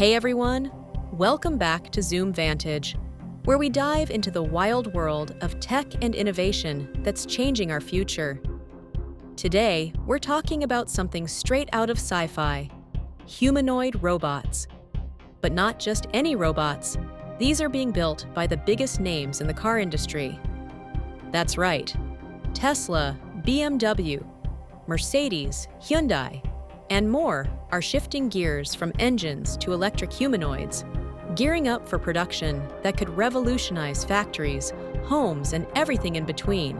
Hey everyone, welcome back to Zoom Vantage, where we dive into the wild world of tech and innovation that's changing our future. Today, we're talking about something straight out of sci-fi: humanoid robots. But not just any robots. These are being built by the biggest names in the car industry. That's right. Tesla, BMW, Mercedes, Hyundai, and more are shifting gears from engines to electric humanoids, gearing up for production that could revolutionize factories, homes, and everything in between.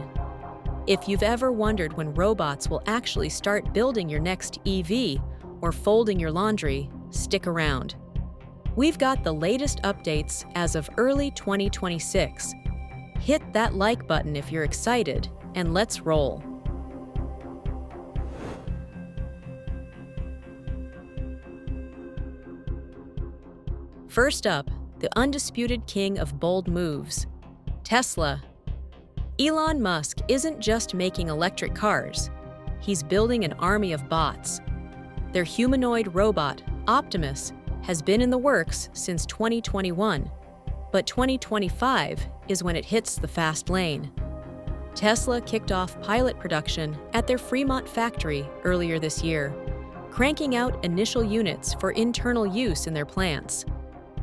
If you've ever wondered when robots will actually start building your next EV or folding your laundry, stick around. We've got the latest updates as of early 2026. Hit that like button if you're excited, and let's roll. First up, the undisputed king of bold moves, Tesla. Elon Musk isn't just making electric cars. He's building an army of bots. Their humanoid robot, Optimus, has been in the works since 2021, but 2025 is when it hits the fast lane. Tesla kicked off pilot production at their Fremont factory earlier this year, cranking out initial units for internal use in their plants.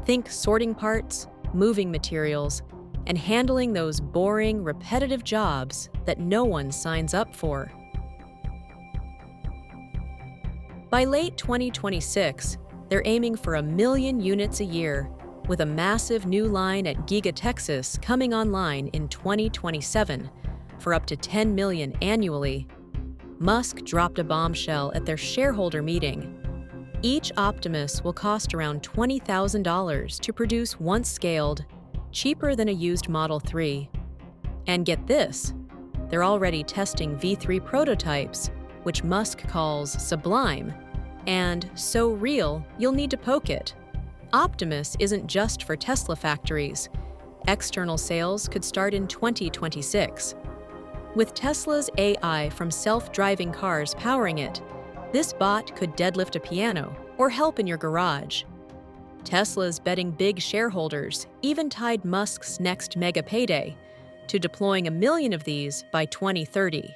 Think sorting parts, moving materials, and handling those boring, repetitive jobs that no one signs up for. By late 2026, they're aiming for 1 million units a year, with a massive new line at Giga Texas coming online in 2027 for up to 10 million annually. Musk dropped a bombshell at their shareholder meeting. Each Optimus will cost around $20,000 to produce once scaled, cheaper than a used Model 3. And get this, they're already testing V3 prototypes, which Musk calls sublime, and so real you'll need to poke it. Optimus isn't just for Tesla factories. External sales could start in 2026. With Tesla's AI from self-driving cars powering it, this bot could deadlift a piano or help in your garage. Tesla's betting big shareholders even tied Musk's next mega payday to deploying 1 million of these by 2030.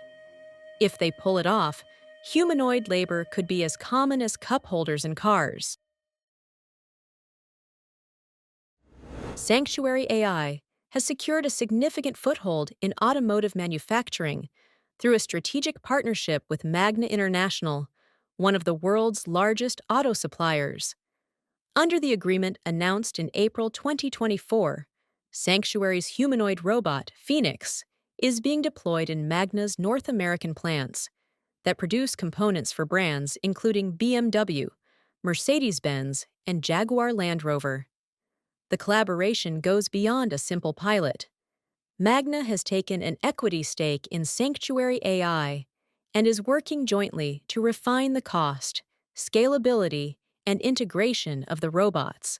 If they pull it off, humanoid labor could be as common as cup holders in cars. Sanctuary AI has secured a significant foothold in automotive manufacturing through a strategic partnership with Magna International, one of the world's largest auto suppliers. Under the agreement announced in April 2024, Sanctuary's humanoid robot, Phoenix, is being deployed in Magna's North American plants that produce components for brands including BMW, Mercedes-Benz, and Jaguar Land Rover. The collaboration goes beyond a simple pilot. Magna has taken an equity stake in Sanctuary AI and is working jointly to refine the cost, scalability, and integration of the robots.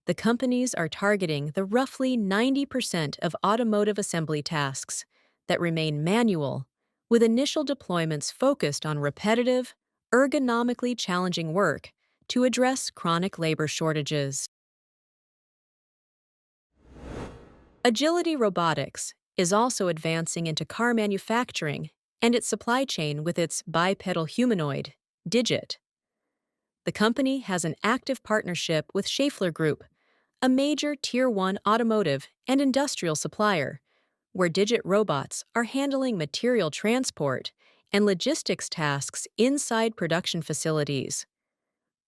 The companies are targeting the roughly 90% of automotive assembly tasks that remain manual, with initial deployments focused on repetitive, ergonomically challenging work to address chronic labor shortages. Agility Robotics is also advancing into car manufacturing and its supply chain with its bipedal humanoid, Digit. The company has an active partnership with Schaeffler Group, a major Tier 1 automotive and industrial supplier, where Digit robots are handling material transport and logistics tasks inside production facilities.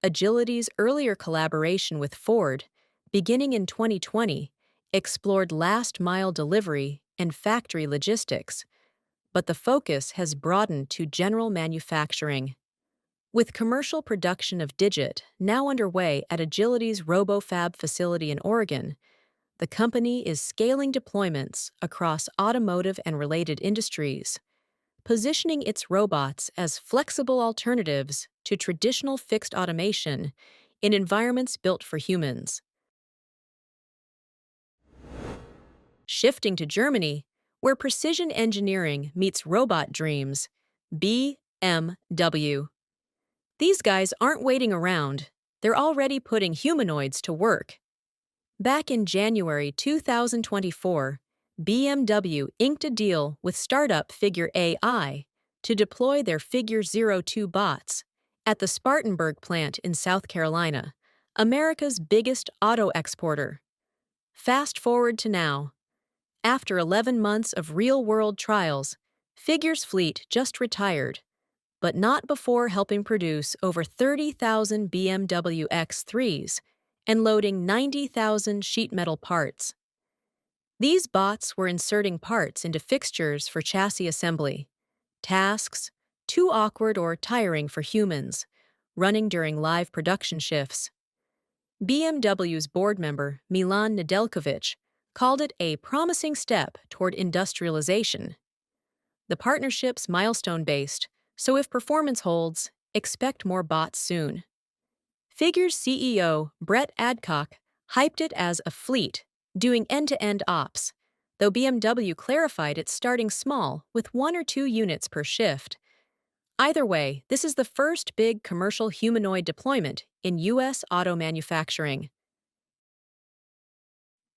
Agility's earlier collaboration with Ford, beginning in 2020, explored last-mile delivery and factory logistics, but the focus has broadened to general manufacturing. With commercial production of Digit now underway at Agility's RoboFab facility in Oregon, the company is scaling deployments across automotive and related industries, positioning its robots as flexible alternatives to traditional fixed automation in environments built for humans. Shifting to Germany, where precision engineering meets robot dreams, BMW. These guys aren't waiting around. they're already putting humanoids to work. Back in January 2024, BMW inked a deal with startup Figure AI to deploy their Figure 02 bots at the Spartanburg plant in South Carolina, America's biggest auto exporter. Fast forward to now. After 11 months of real-world trials, Figure's fleet just retired, but not before helping produce over 30,000 BMW X3s and loading 90,000 sheet metal parts. These bots were inserting parts into fixtures for chassis assembly, tasks too awkward or tiring for humans, running during live production shifts. BMW's board member, Milan Nedeljkovic, called it a promising step toward industrialization. The partnership's milestone-based, so if performance holds, expect more bots soon. Figure's CEO, Brett Adcock, hyped it as a fleet, doing end-to-end ops, though BMW clarified it's starting small with 1 or 2 units per shift. Either way, this is the first big commercial humanoid deployment in U.S. auto manufacturing.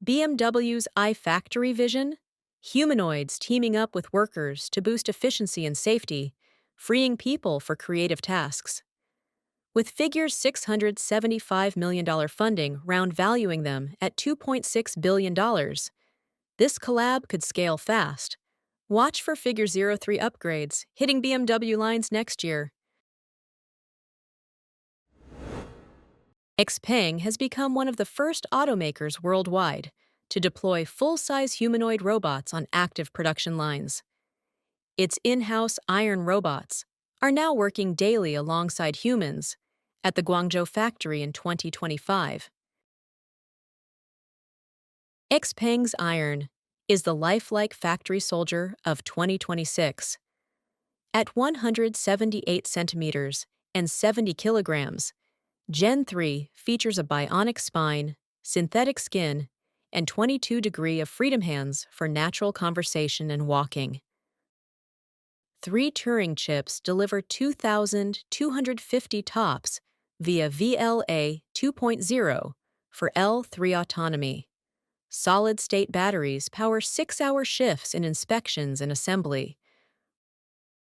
BMW's iFactory vision? Humanoids teaming up with workers to boost efficiency and safety, freeing people for creative tasks. With Figure's $675 million funding round valuing them at $2.6 billion, this collab could scale fast. Watch for Figure 03 upgrades hitting BMW lines next year. XPeng has become one of the first automakers worldwide to deploy full-size humanoid robots on active production lines. Its in-house iron robots are now working daily alongside humans at the Guangzhou factory in 2025. XPeng's iron is the lifelike factory soldier of 2026. At 178 centimeters and 70 kilograms, Gen 3 features a bionic spine, synthetic skin, and 22 degrees of freedom hands for natural conversation and walking. 3 Turing chips deliver 2,250 TOPS via VLA 2.0 for L3 autonomy. Solid-state batteries power 6-hour shifts in inspections and assembly.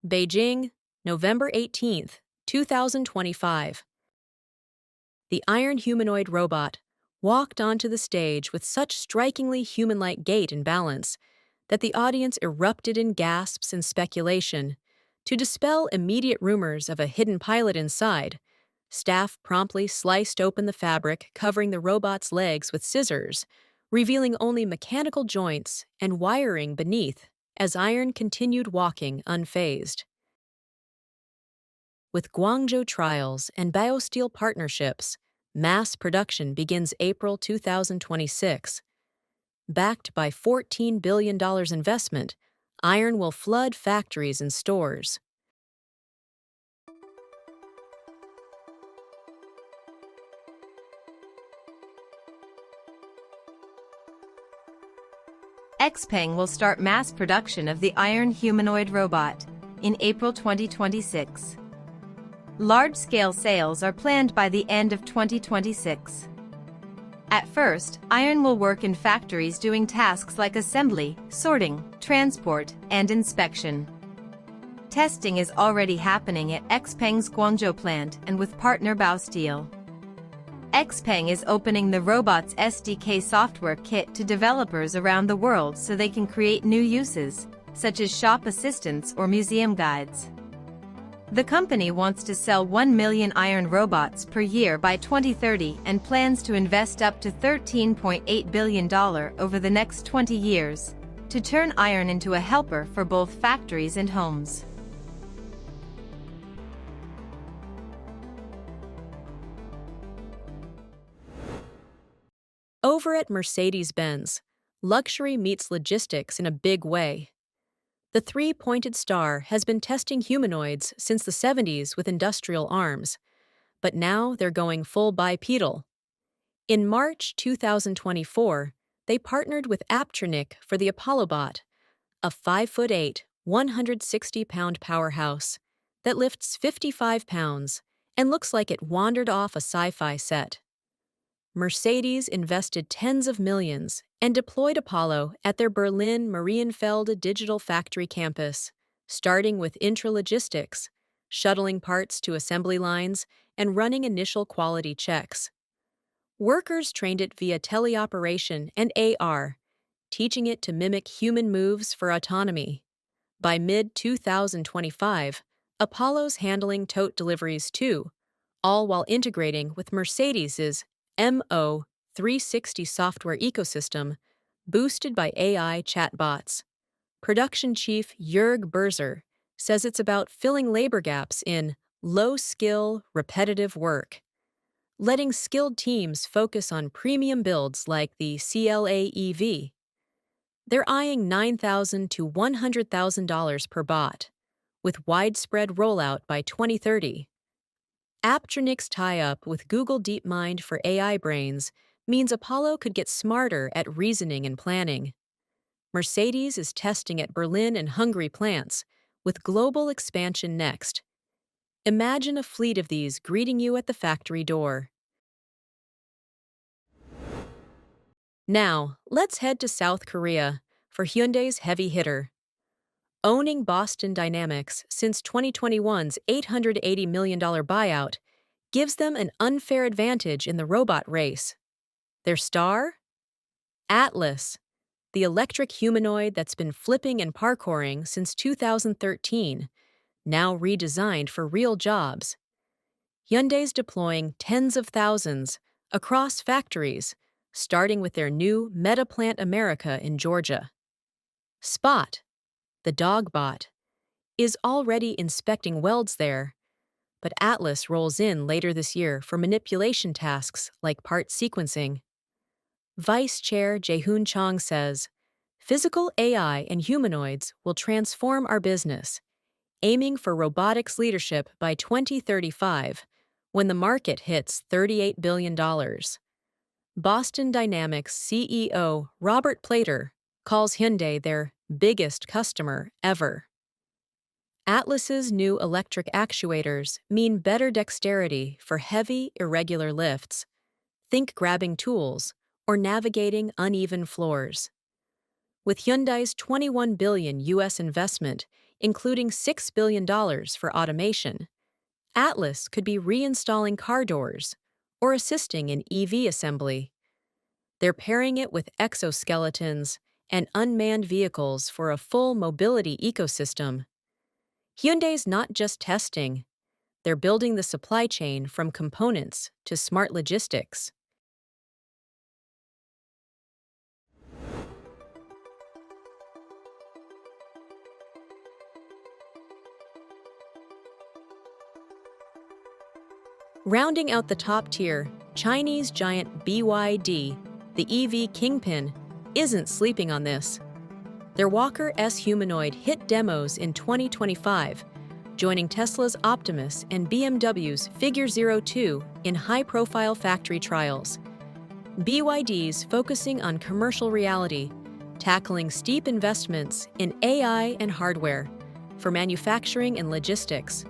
Beijing, November 18, 2025. The iron humanoid robot walked onto the stage with such strikingly human-like gait and balance that the audience erupted in gasps and speculation. To dispel immediate rumors of a hidden pilot inside, staff promptly sliced open the fabric covering the robot's legs with scissors, revealing only mechanical joints and wiring beneath as iron continued walking unfazed. With Guangzhou trials and biosteel partnerships, mass production begins April 2026. Backed by $14 billion investment, iron will flood factories and stores. XPeng will start mass production of the iron humanoid robot in April 2026. Large-scale sales are planned by the end of 2026. At first, iron will work in factories doing tasks like assembly, sorting, transport, and inspection. Testing is already happening at XPeng's Guangzhou plant and with partner Baosteel. XPeng is opening the robot's SDK software kit to developers around the world so they can create new uses, such as shop assistants or museum guides. The company wants to sell 1 million iron robots per year by 2030 and plans to invest up to $13.8 billion over the next 20 years to turn iron into a helper for both factories and homes. Over at Mercedes-Benz, luxury meets logistics in a big way. The 3-pointed star has been testing humanoids since the 70s with industrial arms, but now they're going full bipedal. In March 2024, they partnered with Apptronik for the Apollo bot, a 5'8", 160-pound powerhouse that lifts 55 pounds and looks like it wandered off a sci-fi set. Mercedes invested tens of millions and deployed Apollo at their Berlin Marienfelde digital factory campus, starting with intralogistics, shuttling parts to assembly lines, and running initial quality checks. Workers trained it via teleoperation and AR, teaching it to mimic human moves for autonomy. By mid-2025, Apollo's handling tote deliveries too, all while integrating with Mercedes's MO 360 software ecosystem, boosted by AI chatbots. Production chief Jörg Berzer says it's about filling labor gaps in low-skill, repetitive work, letting skilled teams focus on premium builds like the CLA EV. They're eyeing $9,000 to $100,000 per bot, with widespread rollout by 2030. Aptronik's tie-up with Google DeepMind for AI brains means Apollo could get smarter at reasoning and planning. Mercedes is testing at Berlin and Hungary plants, with global expansion next. Imagine a fleet of these greeting you at the factory door. Now, let's head to South Korea for Hyundai's heavy hitter. Owning Boston Dynamics since 2021's $880 million buyout gives them an unfair advantage in the robot race. Their star? Atlas, the electric humanoid that's been flipping and parkouring since 2013, now redesigned for real jobs. Hyundai's deploying tens of thousands across factories, starting with their new Meta Plant America in Georgia. Spot, the dog bot, is already inspecting welds there, but Atlas rolls in later this year for manipulation tasks like part sequencing. Vice Chair Jae-hoon Chong says, "Physical AI and humanoids will transform our business, aiming for robotics leadership by 2035, when the market hits $38 billion. Boston Dynamics CEO Robert Plater calls Hyundai their biggest customer ever. Atlas's new electric actuators mean better dexterity for heavy, irregular lifts. Think grabbing tools or navigating uneven floors. With Hyundai's $21 billion U.S. investment, including $6 billion for automation, Atlas could be reinstalling car doors or assisting in EV assembly. They're pairing it with exoskeletons and unmanned vehicles for a full mobility ecosystem. Hyundai's not just testing, they're building the supply chain from components to smart logistics. Rounding out the top tier, Chinese giant BYD, the EV kingpin, isn't sleeping on this. Their Walker S humanoid hit demos in 2025, joining Tesla's Optimus and BMW's Figure 02 in high-profile factory trials. BYD's focusing on commercial reality, tackling steep investments in AI and hardware for manufacturing and logistics.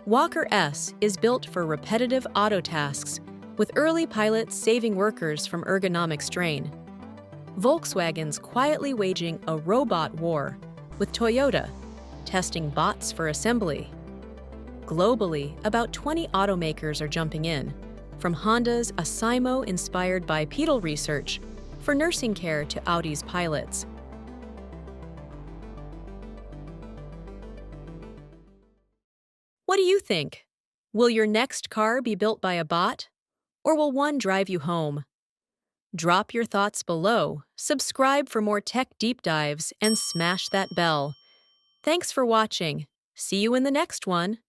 Walker S is built for repetitive auto tasks, with early pilots saving workers from ergonomic strain. Volkswagen's quietly waging a robot war, with Toyota testing bots for assembly. Globally, about 20 automakers are jumping in, from Honda's Asimo inspired bipedal research for nursing care to Audi's pilots. What do you think? Will your next car be built by a bot? Or will one drive you home? Drop your thoughts below, subscribe for more tech deep dives, and smash that bell. Thanks for watching. See you in the next one.